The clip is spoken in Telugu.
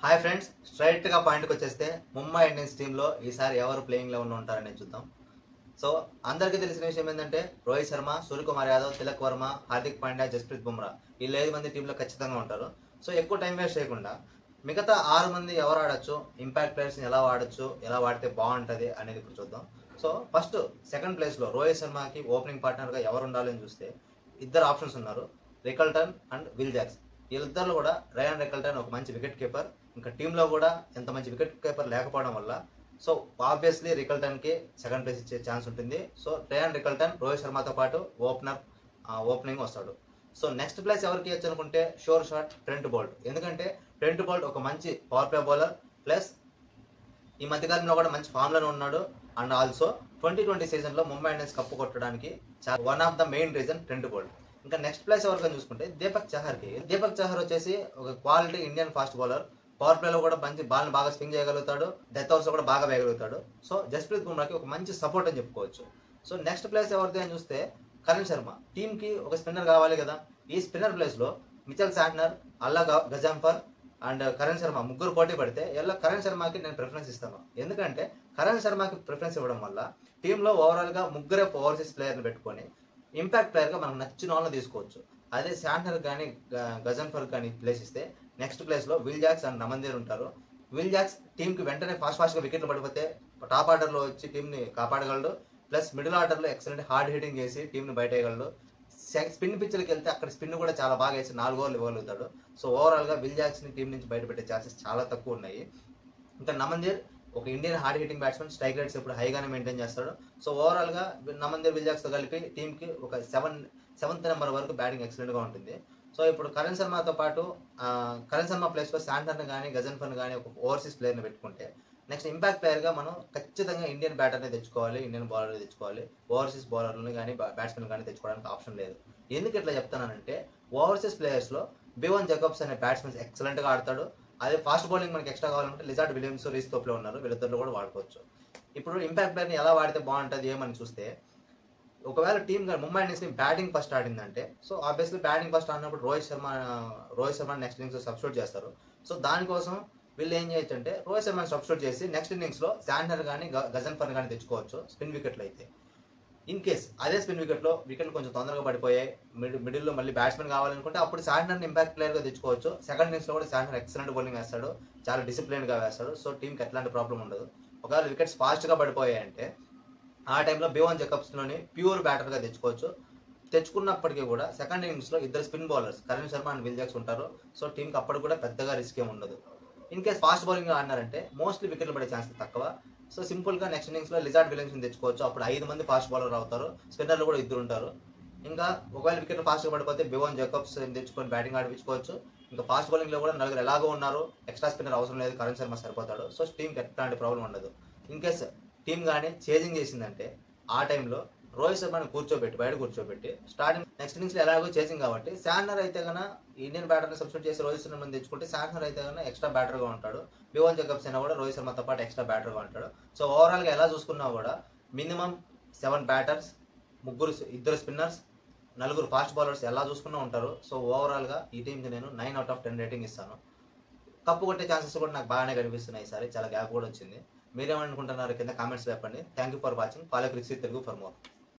హాయ్ ఫ్రెండ్స్, స్ట్రైట్ గా పాయింట్కి వచ్చేస్తే ముంబై ఇండియన్స్ టీంలో ఈసారి ఎవరు ప్లేయింగ్ లెవెన్లో ఉంటారని చూద్దాం. సో అందరికీ తెలిసిన విషయం ఏంటంటే రోహిత్ శర్మ, సూర్యకుమార్ యాదవ్, తిలక్ వర్మ, హార్దిక్ పాండ్యా, జస్ప్రీత్ బుమ్రా వీళ్ళు 5 మంది టీంలో ఖచ్చితంగా ఉంటారు. సో ఎక్కువ టైం వేస్ట్ చేయకుండా మిగతా 6 మంది ఎవరు ఆడొచ్చు, ఇంపాక్ట్ ప్లేయర్స్ని ఎలా వాడచ్చు, ఎలా వాడితే బాగుంటుంది అనేది ఇప్పుడు చూద్దాం. సో ఫస్ట్ సెకండ్ ప్లేస్లో రోహిత్ శర్మకి ఓపెనింగ్ పార్ట్నర్గా ఎవరు ఉండాలని చూస్తే ఇద్దరు ఆప్షన్స్ ఉన్నారు, రికల్టన్ అండ్ విల్ జాక్స్. వీళ్ళిద్దరు కూడా రయాన్ రికల్టన్ ఒక మంచి వికెట్ కీపర్, ఇంకా టీంలో కూడా ఎంత మంచి వికెట్ కీపర్ లేకపోవడం వల్ల సో ఆబ్వియస్లీ రికల్టన్కి సెకండ్ ప్లేస్ ఇచ్చే ఛాన్స్ ఉంటుంది. సో రయాన్ రికల్టన్ రోహిత్ శర్మతో పాటు ఓపెనింగ్ వస్తాడు. సో నెక్స్ట్ ప్లేస్ ఎవరికి ఇవ్వచ్చు అనుకుంటే షోర్ షాట్ ట్రెంట్ బోల్ట్. ఎందుకంటే ట్రెంట్ బోల్ట్ ఒక మంచి పవర్ ప్లే బౌలర్, ప్లస్ ఈ మధ్యకాలంలో కూడా మంచి ఫామ్లోనే ఉన్నాడు. అండ్ ఆల్సో 2020 సీజన్లో ముంబై ఇండియన్స్ కప్పు కొట్టడానికి one of the main reason Trent Boult. ఇంకా నెక్స్ట్ ప్లేస్ ఎవరికని చూసుకుంటే దీపక్ చహర్ వచ్చేసి ఒక quality Indian fast bowler, power ప్లేలో కూడా మంచి బాల్ని బాగా స్వింగ్ చేయగలుగుతాడు, డెత్ ఓవర్స్ కూడా బాగా వేయగలుగుతాడు. సో జస్ప్రీత్ బుమ్రాకి ఒక మంచి సపోర్ట్ అని చెప్పుకోవచ్చు. సో నెక్స్ట్ ప్లేస్ ఎవరిది అని చూస్తే కరణ్ శర్మ. టీంకి ఒక స్పిన్నర్ కావాలి కదా, ఈ స్పిన్నర్ ప్లేస్లో Mitchell Santner, Allah Ghazanfar and Karan Sharma ముగ్గురు పోటీ పడితే కరణ్ శర్మకి నేను ప్రిఫరెన్స్ ఇస్తాను. ఎందుకంటే కరణ్ శర్మకి ప్రిఫరెన్స్ ఇవ్వడం వల్ల టీంలో ఓవరాల్గా ముగ్గురే ఓవర్సీస్ ప్లేయర్ని పెట్టుకొని ఇంపాక్ట్ ప్లేయర్గా మనకు నచ్చిన వాళ్ళని తీసుకోవచ్చు. అదే శాంట్నర్ కానీ గజన్ఫర్ కానీ ప్లేస్ ఇస్తే నెక్స్ట్ ప్లేస్లో విల్ జాక్స్ అండ్ నమందీర్ ఉంటారు. విల్ జాక్స్ టీంకి వెంటనే ఫాస్ట్గా వికెట్లు పడిపోతే టాప్ ఆర్డర్లో వచ్చి టీంని కాపాడగలడు, ప్లస్ మిడిల్ ఆర్డర్లో ఎక్సలెంట్ హార్డ్ హిట్టింగ్ చేసి టీంని బయట వేయగలడు. స్పిన్ పిచ్చులకి వెళ్తే అక్కడ స్పిన్ కూడా చాలా బాగా వేసి 4 ఓవర్లు ఇవ్వగలుగుతాడు. సో ఓవరాల్గా విల్ జాక్స్ని టీం నుంచి బయటపెట్టే ఛాన్సెస్ చాలా తక్కువ ఉన్నాయి. ఇంకా నమందీర్ ఒక Indian hard hitting batsmen, strike rates ఇప్పుడు హైగానే మెయింటైన్ చేస్తాడు. సో ఓవరాల్గా నమందీర్, విల్ జాక్స్తో కలిపి టీంకి ఒక 7th నెంబర్ వరకు బ్యాటింగ్ ఎక్సలెంట్గా ఉంటుంది. సో ఇప్పుడు కరణ్ శర్మతో పాటు కరణ్ శర్మ ప్లేస్లో శాంట్నర్ని కానీ గజన్ఫర్ని కానీ ఒక ఓవర్సీస్ ప్లేయర్ని పెట్టుకుంటే నెక్స్ట్ ఇంపాక్ట్ ప్లేయర్గా మనం ఖచ్చితంగా ఇండియన్ బ్యాటర్ని తెచ్చుకోవాలి, ఇండియన్ బౌలర్ని తెచ్చుకోవాలి. ఓవర్సీస్ బౌలర్ని కానీ బ్యాట్స్మెన్ కానీ తెచ్చుకోవడానికి ఆప్షన్ లేదు. ఎందుకు ఇట్లా చెప్తానంటే ఓవర్సీస్ ప్లేయర్స్లో బీవన్ జేకబ్స్ అనే బ్యాట్స్మెన్ ఎక్సలెంట్గా ఆడతాడు. అదే ఫాస్ట్ బౌలింగ్ మనకి ఎక్స్ట్రా కావాలంటే లిజార్డ్ విలియమ్స్, రీస్ తోప్లే ఉన్నారు, వీళ్ళిద్దరు కూడా వాడుకోవచ్చు. ఇప్పుడు ఇంపాక్ట్ ప్లేయర్ని ఎలా వాడితే బాగుంటుంది ఏమని చూస్తే ఒకవేళ team Mumbai Indians batting first ఆడిందంటే సో ఆబ్వియస్లీ బ్యాటింగ్ ఫస్ట్ ఆడినప్పుడు Rohit Sharma next innings substitute చేస్తారు. సో దానికోసం వీళ్ళు ఏం చేయొచ్చు అంటే రోహిత్ శర్మని సబ్స్టిట్యూట్ చేసి నెక్స్ట్ ఇన్నింగ్స్లో శాంట్నర్ కానీ గజన్ఫర్ కానీ తెచ్చుకోవచ్చు స్పిన్ వికెట్లు అయితే. ఇన్ కేస్ అదే స్పిన్ వికెట్లు కొంచెం తొందరగా పడిపోయాయి, మిడిల్లో మళ్ళీ బ్యాట్స్మెన్ కావాలనుకుంటే అప్పుడు శాంట్నర్ని ఇంపాక్ట్ ప్లేయర్గా తెచ్చుకోవచ్చు. సెకండ్ ఇన్నింగ్స్లో కూడా శాంట్నర్ ఎక్సలెంట్ బౌలింగ్ వేస్తాడు, చాలా డిసిప్లిన్గా వేస్తాడు. సో టీంకి ఎట్లాంటి ప్రాబ్లం ఉండదు. ఒకవేళ వికెట్స్ ఫాస్ట్గా పడిపోయాయంటే ఆ టైంలో బీవన్ జేకబ్స్లోని ప్యూర్ బ్యాటర్గా తెచ్చుకున్నప్పటికీ కూడా సెకండ్ ఇన్నింగ్స్లో ఇద్దరు spin bowlers Karan Sharma and Will Jacks ఉంటారు. సో టీంకి అప్పటికి కూడా పెద్దగా రిస్క్ ఏమి ఉండదు. ఇన్ కేస్ ఫాస్ట్ బౌలింగ్ ఆడినారంటే మోస్ట్లీ వికెట్లు పడే ఛాన్స్ తక్కువ. సో సింపుల్గా నెక్స్ట్ ఇన్నింగ్స్లో లిజార్డ్ విలియమ్స్ని తెచ్చుకోవచ్చు. అప్పుడు 5 మంది ఫాస్ట్ బౌలర్ అవుతారు, స్పిన్నర్లు కూడా 2 ఉంటారు. ఇంకా ఒకవేళ వికెట్లు ఫాస్ట్గా పడిపోతే బీవన్ జేకబ్స్ తెచ్చుకొని బ్యాటింగ్ ఆడిపించుకోవచ్చు. ఇంకా ఫాస్ట్ బౌలింగ్లో కూడా 4 ఎలాగో ఉన్నారు, ఎక్స్ట్రా స్పిన్నర్ అవసరం లేదు, కరణ్ శర్మ సరిపోతాడు. సో టీంకి ఎట్లాంటి ప్రాబ్లం ఉండదు. ఇన్ కేస్ టీం కానీ చేంజింగ్ చేసిందంటే ఆ టైంలో రోహిత్ శర్మని బయట కూర్చోబెట్టి స్టార్టింగ్ నెక్స్ట్ ఇన్నింగ్స్లో ఎలాగో చేసింగ్ కాబట్టి శాంట్నర్ అయితే కన్నా ఇండియన్ బ్యాటర్ని సబ్స్టిట్యూట్ చేసి రోహిత్ శర్మని తెచ్చుకుంటే శాంట్నర్ అయితే కన్నా ఎక్స్ట్రా బ్యాటర్గా ఉంటాడు, బీవన్ జేకబ్స్ అయినా కూడా రోహిత్ శర్మతో పాటు ఎక్స్ట్రా బ్యాటర్గా ఉంటాడు. సో ఓవరాల్గా ఎలా చూసుకున్నా కూడా minimum 7 batters, 2 spinners, 4 fast bowlers ఎలా చూసుకున్నా ఉంటారు. సో ఓవరాల్గా ఈ టీంకి నేను 9 out of 10 రేటింగ్ ఇస్తాను. కప్పు కొట్టే ఛాన్సెస్ కూడా నాకు బాగానే కనిపిస్తున్నాయి. ఈసారి చాలా గ్యాప్ కూడా వచ్చింది. మీరేమనుకుంటున్నారు కింద కామెంట్స్ చెప్పండి. Thank you for watching. Follow cricket Telugu for more.